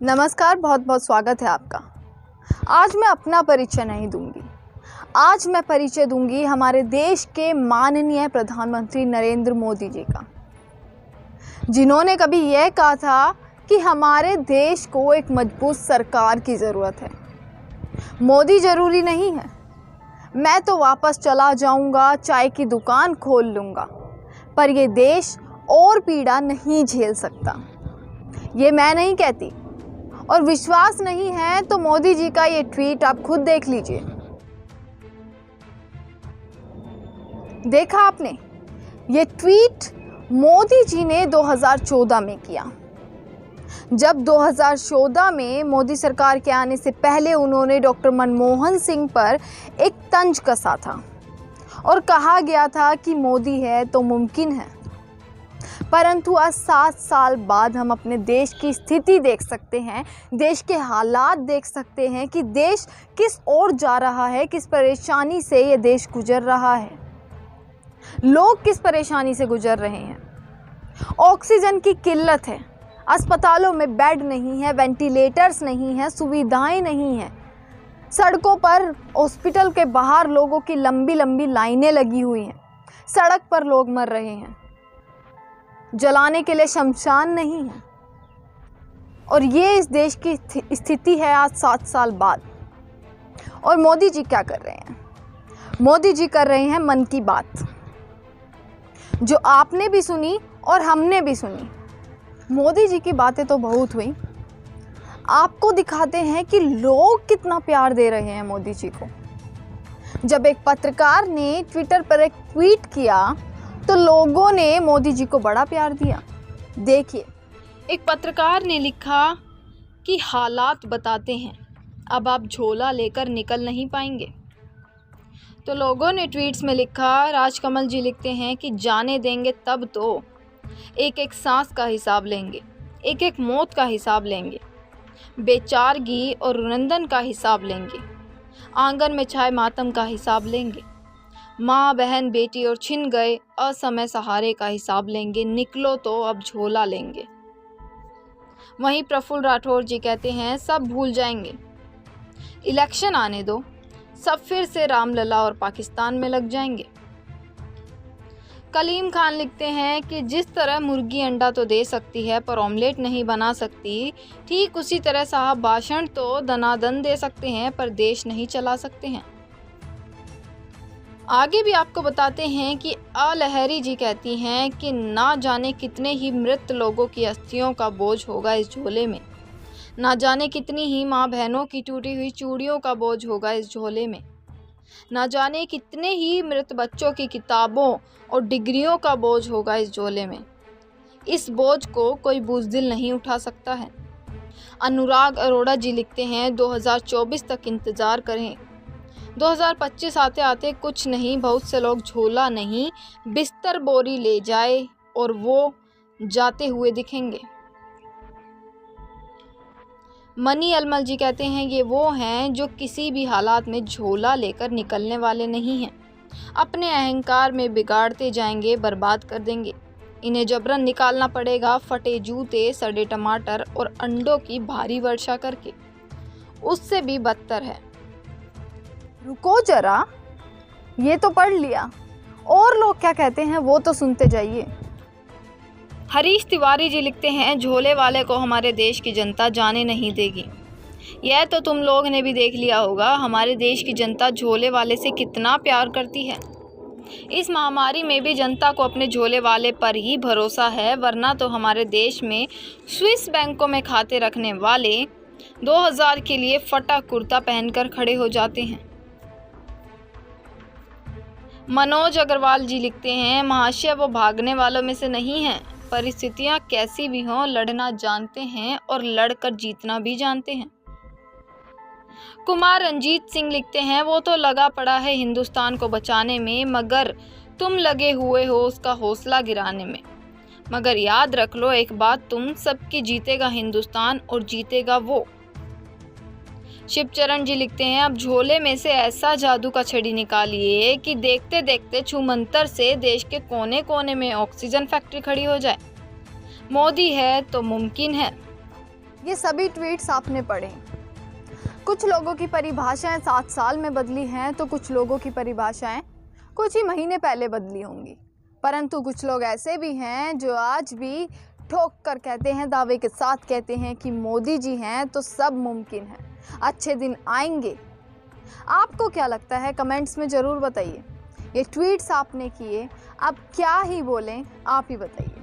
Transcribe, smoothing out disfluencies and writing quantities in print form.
नमस्कार, बहुत बहुत स्वागत है आपका। आज मैं अपना परिचय नहीं दूंगी। आज मैं परिचय दूंगी हमारे देश के माननीय प्रधानमंत्री नरेंद्र मोदी जी का, जिन्होंने कभी यह कहा था कि हमारे देश को एक मजबूत सरकार की ज़रूरत है। मोदी ज़रूरी नहीं है, मैं तो वापस चला जाऊंगा, चाय की दुकान खोल लूँगा, पर ये देश और पीड़ा नहीं झेल सकता। ये मैं नहीं कहती, और विश्वास नहीं है तो मोदी जी का ये ट्वीट आप खुद देख लीजिए। देखा आपने, ये ट्वीट मोदी जी ने 2014 में किया। जब 2014 में मोदी सरकार के आने से पहले उन्होंने डॉक्टर मनमोहन सिंह पर एक तंज कसा था और कहा गया था कि मोदी है तो मुमकिन है। परंतु आज 7 साल बाद हम अपने देश की स्थिति देख सकते हैं, देश के हालात देख सकते हैं कि देश किस ओर जा रहा है, किस परेशानी से ये देश गुजर रहा है, लोग किस परेशानी से गुजर रहे हैं। ऑक्सीजन की किल्लत है, अस्पतालों में बेड नहीं है, वेंटिलेटर्स नहीं है, सुविधाएं नहीं हैं, सड़कों पर हॉस्पिटल के बाहर लोगों की लंबी लंबी लाइनें लगी हुई हैं, सड़क पर लोग मर रहे हैं, जलाने के लिए शमशान नहीं है। और ये इस देश की स्थिति है आज 7 साल बाद। और मोदी जी क्या कर रहे हैं? मोदी जी कर रहे हैं मन की बात, जो आपने भी सुनी और हमने भी सुनी। मोदी जी की बातें तो बहुत हुई, आपको दिखाते हैं कि लोग कितना प्यार दे रहे हैं मोदी जी को। जब एक पत्रकार ने ट्विटर पर एक ट्वीट किया तो लोगों ने मोदी जी को बड़ा प्यार दिया। देखिए, एक पत्रकार ने लिखा कि हालात बताते हैं, अब आप झोला लेकर निकल नहीं पाएंगे। तो लोगों ने ट्वीट्स में लिखा, राजकमल जी लिखते हैं कि जाने देंगे तब तो, एक एक सांस का हिसाब लेंगे, एक एक मौत का हिसाब लेंगे, बेचारगी और रुनंदन का हिसाब लेंगे, आंगन में छाए मातम का हिसाब लेंगे, माँ बहन बेटी और छिन गए असमय सहारे का हिसाब लेंगे, निकलो तो अब झोला लेंगे। वहीं प्रफुल्ल राठौर जी कहते हैं, सब भूल जाएंगे, इलेक्शन आने दो, सब फिर से रामलला और पाकिस्तान में लग जाएंगे। कलीम खान लिखते हैं कि जिस तरह मुर्गी अंडा तो दे सकती है पर ऑमलेट नहीं बना सकती, ठीक उसी तरह साहब भाषण तो दनादन दे सकते हैं पर देश नहीं चला सकते हैं। आगे भी आपको बताते हैं कि लहरी जी कहती हैं कि ना जाने कितने ही मृत लोगों की अस्थियों का बोझ होगा इस झोले में, ना जाने कितनी ही माँ बहनों की टूटी हुई चूड़ियों का बोझ होगा इस झोले में, ना जाने कितने ही मृत बच्चों की किताबों और डिग्रियों का बोझ होगा इस झोले में। इस बोझ को कोई बुज़दिल नहीं उठा सकता है। अनुराग अरोड़ा जी लिखते हैं, 2024 तक इंतज़ार करें, 2025 आते आते कुछ नहीं, बहुत से लोग झोला नहीं बिस्तर बोरी ले जाए और वो जाते हुए दिखेंगे। मनी अलमल जी कहते हैं, ये वो हैं जो किसी भी हालात में झोला लेकर निकलने वाले नहीं हैं, अपने अहंकार में बिगाड़ते जाएंगे, बर्बाद कर देंगे। इन्हें जबरन निकालना पड़ेगा, फटे जूते, सड़े टमाटर और अंडों की भारी वर्षा करके। उससे भी बदतर है। रुको जरा, ये तो पढ़ लिया, और लोग क्या कहते हैं वो तो सुनते जाइए। हरीश तिवारी जी लिखते हैं, झोले वाले को हमारे देश की जनता जाने नहीं देगी। यह तो तुम लोग ने भी देख लिया होगा, हमारे देश की जनता झोले वाले से कितना प्यार करती है। इस महामारी में भी जनता को अपने झोले वाले पर ही भरोसा है, वरना तो हमारे देश में स्विस बैंकों में खाते रखने वाले 2000 के लिए फटा कुर्ता पहनकर खड़े हो जाते हैं। मनोज अग्रवाल जी लिखते हैं, महाशय वो भागने वालों में से नहीं हैं, परिस्थितियां कैसी भी हों लड़ना जानते हैं और लड़कर जीतना भी जानते हैं। कुमार रंजीत सिंह लिखते हैं, वो तो लगा पड़ा है हिंदुस्तान को बचाने में, मगर तुम लगे हुए हो उसका हौसला गिराने में। मगर याद रख लो एक बात, तुम सबकी जीतेगा हिंदुस्तान और जीतेगा वो। शिवचरण जी लिखते हैं, अब झोले में से ऐसा जादू का छड़ी निकालिए कि देखते देखते छूमंतर से देश के कोने कोने में ऑक्सीजन फैक्ट्री खड़ी हो जाए। मोदी है तो मुमकिन है। ये सभी ट्वीट्स आपने पढ़े। कुछ लोगों की परिभाषाएं 7 साल में बदली हैं, तो कुछ लोगों की परिभाषाएं कुछ ही महीने पहले बदली होंगी। परंतु कुछ लोग ऐसे भी हैं जो आज भी ठोक कर कहते हैं, दावे के साथ कहते हैं कि मोदी जी हैं तो सब मुमकिन है, अच्छे दिन आएंगे। आपको क्या लगता है? कमेंट्स में ज़रूर बताइए। ये ट्वीट्स आपने किए, अब क्या ही बोलें, आप ही बताइए।